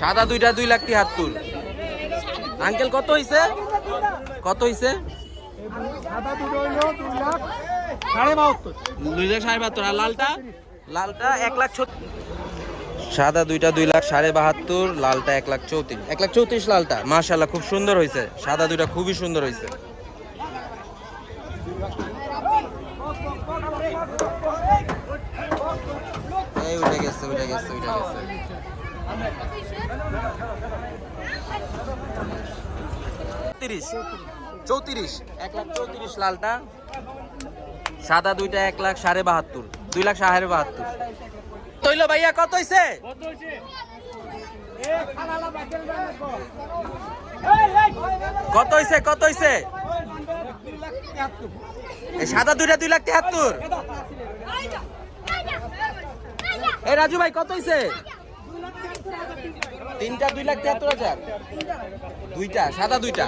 সাদা দুইটা 2,73,000। আঙ্কেল কত হইছে? কত হইছে? আর লালটা? লালটা 1,36,000। সাদা দুইটা 2,72,000, লালটা 1,34,000। 1,34,000 লালটা। মাশাআল্লাহ খুব সুন্দর হয়েছে, সাদা দুইটা খুবই সুন্দর হয়েছে। এই উঠে গেছে, উঠে গেছে, উঠে গেছে। 34, 1,34,000 লালটা। সাদা দুইটা 1,72,000, 2,72,000। তৈল ভাইয়া কত হইছে? কত হইছে? কত হইছে? এই সাদা দুইটা 2,73,000। এই রাজু ভাই কত হইছে? তিনটা 2,73,000। দুইটা সাদা দুইটা।